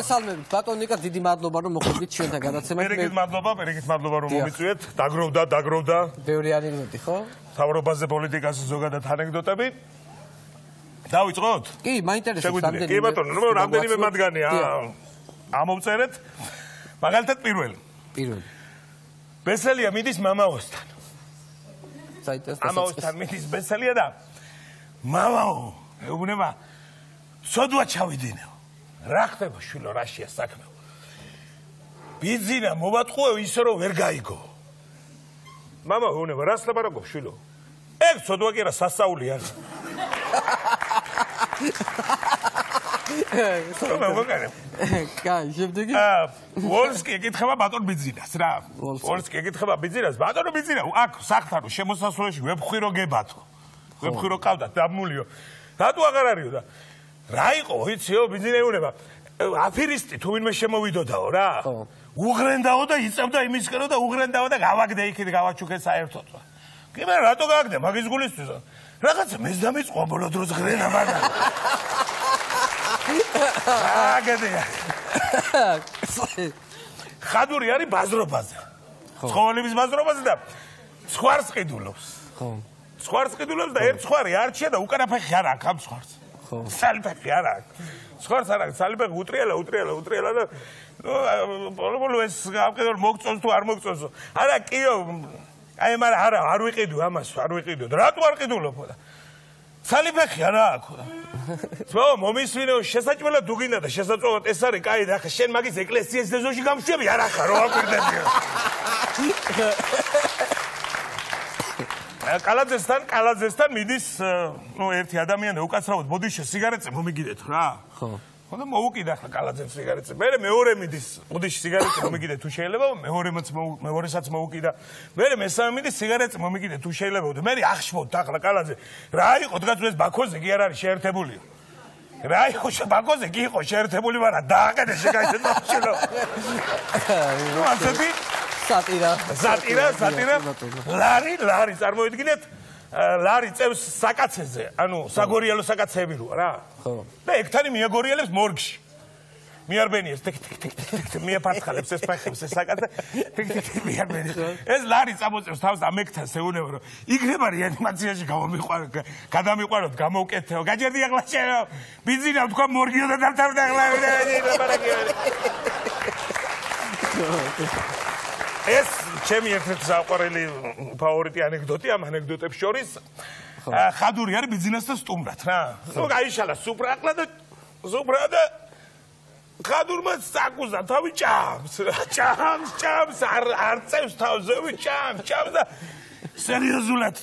მოგესალმებით ბატონ ნიკა დიდი მადლობა რომ მოხვედრით ჩვენთან გადაცემაში. მერიგით მადლობა რომ მომიწვიეთ. დაგროვდა. ბევრი ანეკდოტი ხო? თავრობაზე პოლიტიკაზე ზოგადად ანეკდოტები. დავიწყოთ? კი, მაინტერესებს რამდენი. კი ბატონო, რამდენიმე მათგანი ამოვწერეთ. მაგალითად პირველი. ბესელია მიდის მამაოსთან. მამაოსთან მიდის ბესელია და მამაო, ეუბნება სოდვა ჩავიდინეო. რა ხდება შვილო, რაშია საქმე? ბიძინა მოვატყუე ისე რომ ვერ გაიგო. მამა ეუბნება რას ლაპარაკობ შვილო? ეგ სოდვა კი არა სასაული არ. კაი, შემდეგი? ვოლსკი ეკითხება ბატონ ბიძინას რა. ვოლსკი ეკითხება ბიძინას, ბატონო ბიძინა, აქ სახთან შემოსასვლელში ვებხვირო გებათო. ვებხვირო ყავდათ დამულიო. რატო აღარ არისო და რა იყო ვიციო ბიძინა ეუბნება აფირისტი თუ ვინმე შემოვიდოდაო რა. უღრენდაო და იწევდა იმისკენო და უღრენდაო და გავაგდე იქით გავაჩუქე საერთოდ. კი მე რატო გავაგდე მაგის გულისთვის? რაღაცა მეძდამიწყო ბოლო დროს ღრენა მაგარი. აგედია. ხადური არის ბაზრობაზე. ცხოველების ბაზრობაზე და ცხვარს ყიდულობს. ცხვარს ყიდულობს და ერთ ცხვარი არჩია და უკანა ფეხი არ აქვს ამ ცხვარს. სალიფეხი არ აქვს. ცხვარს არ აქვს, სალიფეხი უტრიალა და ბოლო ეს გავყიდო მოგწონს თუ არ მოგწონს. არა კიო აი მაგრამ არ ვიყიდო ამას, არ ვიყიდო. რატო არ ყიდულობო და სალიფეხი არა აქვს. ხო, მომისვინო შესაჭმელად თუ გინდა და შესაძლოა ეს არის კაი და ახლა შენ მაგის ეკლესიის დეზოში გამშვები არ ახარ რო აკვირდებიო. კალაძესთან მიდის ერთი ადამიანი უკაცრავად ბოდიში სიგარეტზე მომიგიდეთ რა. ხო. ხოდა მოუკიდა ახლა კალაძემ სიგარეტზე. მე მეორე მიდის ბოდიში სიგარეტზე მომიგიდეთ თუ შეიძლება, მეორესაც მოუკიდა. მე მესამე მიდის სიგარეტზე მომიგიდეთ თუ შეიძლება. მე ახშმოთ ახლა კალაძე. რა იყო დღეს ეს ბაქოზე კი არ არის შეერთებულიო. რა იყო ბაქოზე კი იყო შეერთებული, მაგრამ დააყენე შეგაიცნო შილო. ნუ ასეთი სატირა. ლარი წარმოიდგინეთ ლარი წევს საკაცეზე, ანუ საგორიალო საკაცები როა რა. ხო. და ეგთანი მიაგორიალებს მორგში. მიარბენიებს მიაფარცხალებს ეს ფეხებს ეს საკაცე მიარბენიებს. ეს ლარი წამოწევს თავს და მეკთანს ეუბნება რომ იქნება რეანიმაციაში გადამიყვაროთ გამოვკეთეო. გაჯერდი ახლა შენ ბიძინა თქვა მორგიო და დავთავრდა ახლა ეს ჩემი ერთ-ერთი საყვარელი ფავორიტი ანეკდოტი ამ ანეკდოტებს შორის ხადური არის ბიძინასთან სტუმრად რა. ნუ გაიშალა სუპრა და ხადურმა საკუზა თავი ჭამს არ წევს თავზე ჭამს და სერიოზულად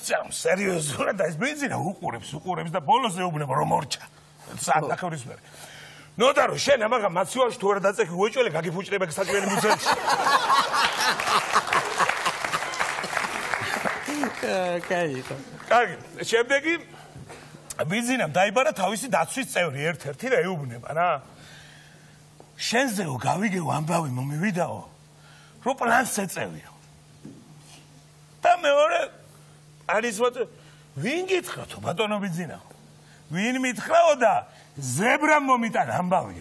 და ეს ბიძინა უყურებს და ბოლოს ეუბნება რომ მორჩა საათახევრის მერე. ნუ და რომ შენ ამაღა მაცივაში თუ არ დაწექი უეჭველე გაგიფუჭდება საჭველი მუცელში. კარგი, შემდეგი ბიძინამ დაიბარა თავისი დაცვის წევრი ერთ-ერთი და ეუბნება რა. შენზეო გავიგეო ამბავი მომივიდაო, რომ პლანს ეწევიო. და მეორე არის ვინ გითხრათო ბატონო ბიძინაო? ვინ მითხრაო და ზებრამ მომიტანა ამბავი.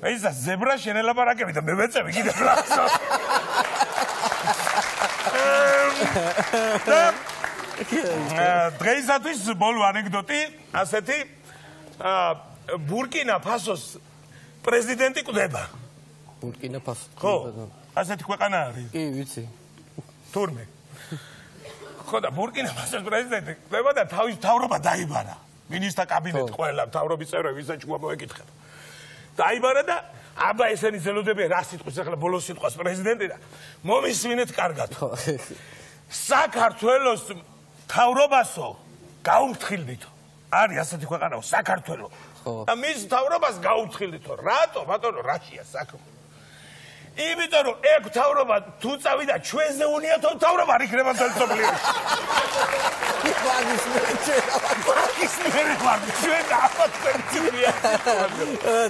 ისა ზებრა შენელაპარაკები და მე ვეწევი კიდე პლანსო. დღეისათვის ბოლო ანეკდოტი ასეთი ბურკინა ფასოს პრეზიდენტი კვდება. ბურკინა ფასო. ხო, ასეთი ქვეყანა არის. კი, ვიცი. თურმე. ხო და ბურკინა ფასოს პრეზიდენტი კვდება და თავის მთავრობა დაიბარა. მინისტრთა კაბინეტი ყველა მთავრობის წევრები ვიზაჭუა მოეკითხება. დაიბარა და აბა ესენი ზელოდებიან რა სიტყვის ახლა ბოლოს სიტყვას პრეზიდენტი და მომისვინეთ კარგად. საქართველოს მთავრობასო გაუმთხილდითო. არის ასეთი ქვეყანაო საქართველო. და მის მთავრობას გაუმთხილდითო. რატო ბატონო რაშია საქმე? იმიტომ რომ ეგ მთავრობა თუ წავიდა ჩვენზე უნიათო მთავრობა არ იქნება თელსოფლიოში.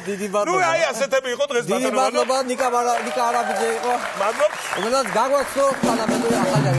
დიდი მადლობა. ნუ აი ასეთები იყო დღეს ბატონო. დიდი მადლობა ნიკა არაბიძე იყო. მადლობა. უბრალოდ გაგვაცნო თანამედროვე ახალგაზრდა